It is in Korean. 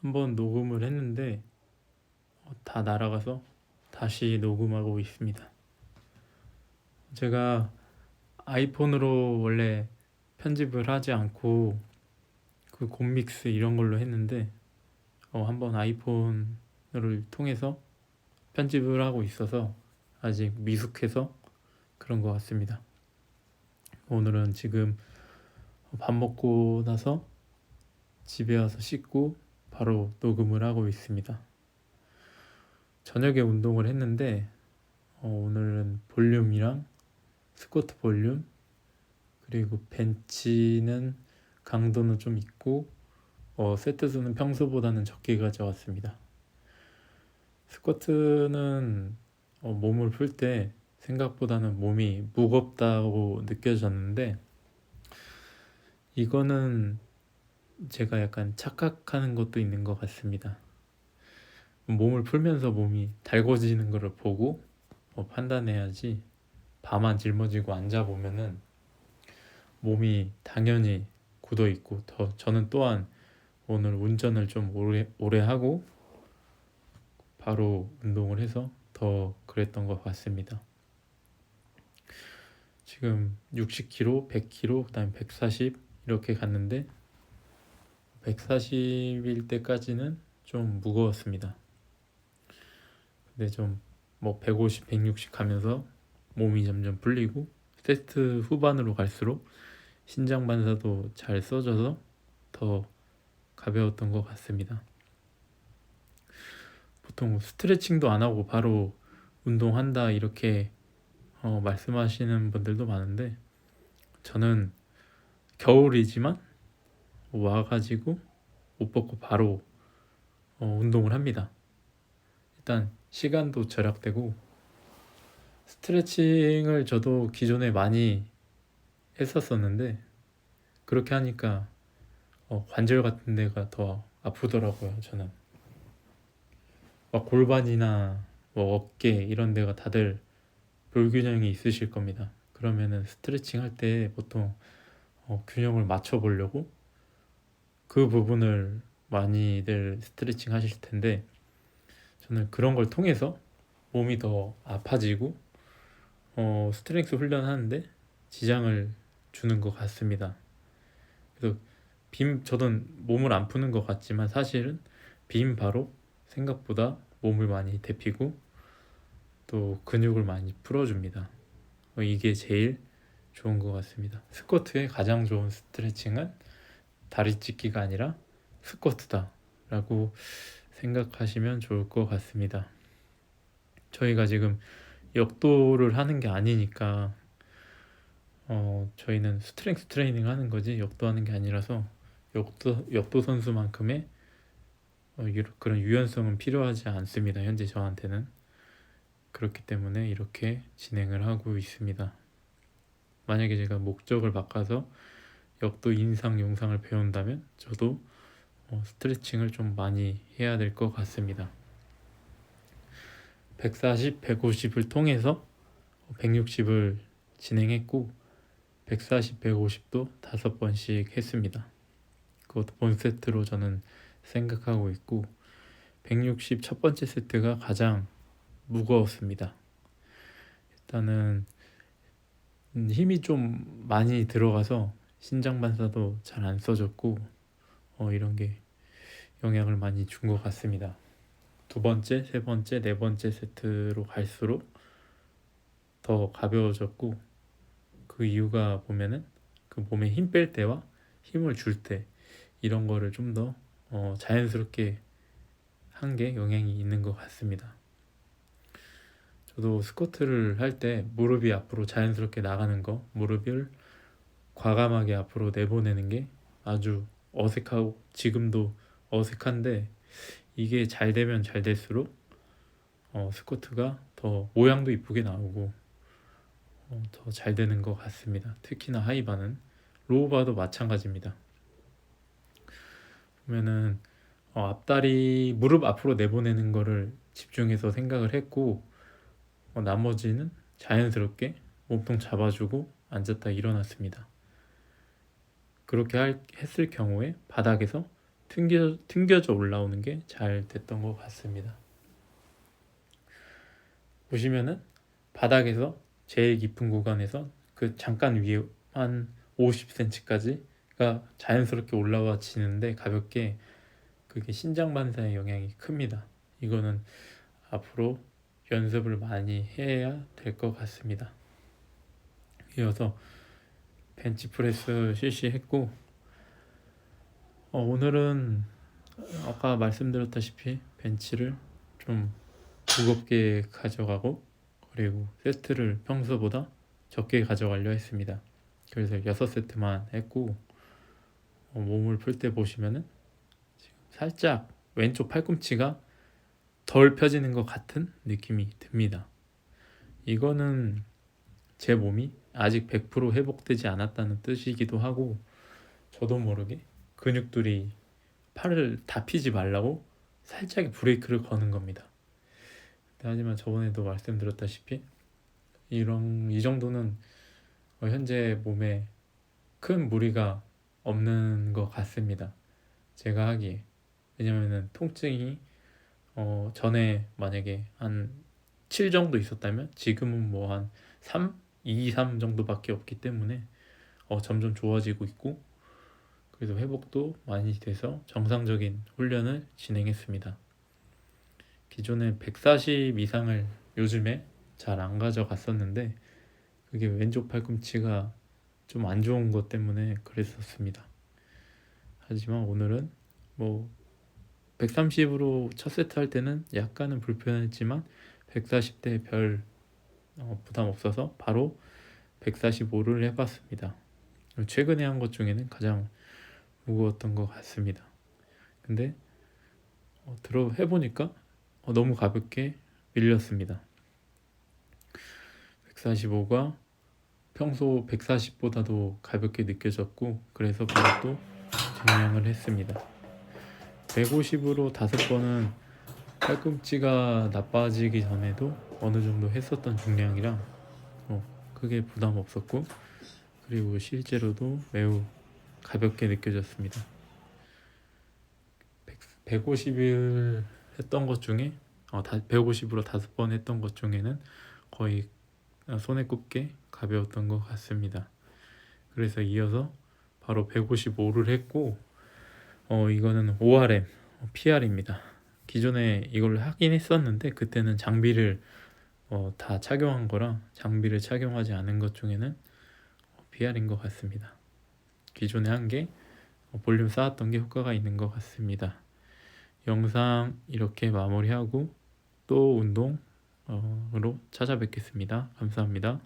한번 녹음을 했는데 다 날아가서 다시 녹음하고 있습니다. 제가 아이폰으로 원래 편집을 하지 않고 그 곰믹스 이런 걸로 했는데 한번 아이폰을 통해서 편집을 하고 있어서 아직 미숙해서 그런 것 같습니다. 오늘은 지금 밥 먹고 나서 집에 와서 씻고 바로 녹음을 하고 있습니다. 저녁에 운동을 했는데 오늘은 볼륨이랑 스쿼트 볼륨 그리고 벤치는 강도는 좀 있고 세트 수는 평소보다는 적게 가져왔습니다. 스쿼트는 몸을 풀 때 생각보다는 몸이 무겁다고 느껴졌는데 이거는 제가 약간 착각하는 것도 있는 것 같습니다. 몸을 풀면서 몸이 달궈지는 것을 보고 판단해야지 밤만 짊어지고 앉아보면은 몸이 당연히 굳어 있고 저는 또한 오늘 운전을 좀 오래 하고 바로 운동을 해서 더 그랬던 것 같습니다. 지금 60km, 100km, 그다음에 140 이렇게 갔는데 140일 때까지는 좀 무거웠습니다. 근데 좀 150, 160 가면서 몸이 점점 풀리고 세트 후반으로 갈수록 신장 반사도 잘 써져서 더 가벼웠던 것 같습니다. 보통 스트레칭도 안 하고 바로 운동한다 이렇게 말씀하시는 분들도 많은데 저는 겨울이지만 와가지고 옷 벗고 바로 운동을 합니다. 일단 시간도 절약되고 스트레칭을 저도 기존에 많이 했었었는데 그렇게 하니까 관절 같은 데가 더 아프더라고요. 저는 막 골반이나 어깨 이런 데가 다들 불균형이 있으실 겁니다. 그러면은 스트레칭 할 때 보통 균형을 맞춰 보려고 그 부분을 많이들 스트레칭 하실 텐데 저는 그런 걸 통해서 몸이 더 아파지고 스트렝스 훈련하는데 지장을 주는 것 같습니다. 그래서 저는 몸을 안 푸는 것 같지만 사실은 빔 바로 생각보다 몸을 많이 데피고 또 근육을 많이 풀어줍니다. 이게 제일 좋은 것 같습니다. 스쿼트의 가장 좋은 스트레칭은 다리 찢기가 아니라 스쿼트다 라고 생각하시면 좋을 것 같습니다. 저희가 지금 역도를 하는 게 아니니까 저희는 스트렝스 트레이닝 하는 거지 역도 하는 게 아니라서 역도 선수만큼의 그런 유연성은 필요하지 않습니다. 현재 저한테는. 그렇기 때문에 이렇게 진행을 하고 있습니다. 만약에 제가 목적을 바꿔서 역도 인상 용상을 배운다면 저도 스트레칭을 좀 많이 해야 될 것 같습니다. 140, 150을 통해서 160을 진행했고 140, 150도 5번씩 했습니다. 그것도 본 세트로 저는 생각하고 있고 160 첫 번째 세트가 가장 무거웠습니다. 일단은 힘이 좀 많이 들어가서 신장 반사도 잘 안 써졌고 이런 게 영향을 많이 준 것 같습니다. 두 번째, 세 번째, 네 번째 세트로 갈수록 더 가벼워졌고 그 이유가 보면은 그 몸에 힘 뺄 때와 힘을 줄 때 이런 거를 좀 더 자연스럽게 한 게 영향이 있는 것 같습니다. 저도 스쿼트를 할 때 무릎이 앞으로 자연스럽게 나가는 거, 무릎을 과감하게 앞으로 내보내는 게 아주 어색하고 지금도 어색한데 이게 잘 되면 잘 될수록 스쿼트가 더 모양도 이쁘게 나오고 더 잘 되는 것 같습니다. 특히나 하이바는 로우바도 마찬가지입니다. 보면은 앞다리 무릎 앞으로 내보내는 거를 집중해서 생각을 했고 나머지는 자연스럽게 몸통 잡아주고 앉았다 일어났습니다. 그렇게 했을 경우에 바닥에서 튕겨져 올라오는 게 잘 됐던 것 같습니다. 보시면은 바닥에서 제일 깊은 구간에서 그 잠깐 위에 한 50cm까지가 자연스럽게 올라와지는데 가볍게 그게 신장 반사의 영향이 큽니다. 이거는 앞으로 연습을 많이 해야 될 것 같습니다. 이어서 벤치프레스 실시했고 오늘은 아까 말씀드렸다시피 벤치를 좀 무겁게 가져가고 그리고 세트를 평소보다 적게 가져가려 했습니다. 그래서 6세트만 했고 몸을 풀 때 보시면은 지금 살짝 왼쪽 팔꿈치가 덜 펴지는 것 같은 느낌이 듭니다. 이거는 제 몸이 아직 100% 회복되지 않았다는 뜻이기도 하고 저도 모르게 근육들이 팔을 다 피지 말라고 살짝 브레이크를 거는 겁니다. 하지만 저번에도 말씀드렸다시피 이 정도는 현재 몸에 큰 무리가 없는 것 같습니다. 제가 하기에. 왜냐면은 통증이 전에 만약에 한 7 정도 있었다면 지금은 뭐 한 3, 2, 3 정도밖에 없기 때문에 점점 좋아지고 있고 그래서 회복도 많이 돼서 정상적인 훈련을 진행했습니다. 기존에 140 이상을 요즘에 잘 안 가져갔었는데 그게 왼쪽 팔꿈치가 좀 안 좋은 것 때문에 그랬었습니다. 하지만 오늘은 뭐 130으로 첫 세트 할 때는 약간은 불편했지만 140대 별 부담 없어서 바로 145를 해봤습니다. 최근에 한 것 중에는 가장 무거웠던 것 같습니다. 근데 해보니까 너무 가볍게 밀렸습니다. 145가 평소 140보다도 가볍게 느껴졌고 그래서 바로 또 증량을 했습니다. 150으로 5번은 팔꿈치가 나빠지기 전에도 어느 정도 했었던 중량이라 크게 부담 없었고 그리고 실제로도 매우 가볍게 느껴졌습니다. 150을 했던 것 중에 150으로 5번 했던 것 중에는 거의 손에 꼽게 가벼웠던 것 같습니다. 그래서 이어서 바로 155를 했고 이거는 ORM, PR입니다. 기존에 이걸 하긴 했었는데 그때는 장비를 다 착용한 거라 장비를 착용하지 않은 것 중에는 PR인 것 같습니다. 기존에 한 게 볼륨 쌓았던 게 효과가 있는 것 같습니다. 영상 이렇게 마무리하고 또 운동으로 찾아뵙겠습니다. 감사합니다.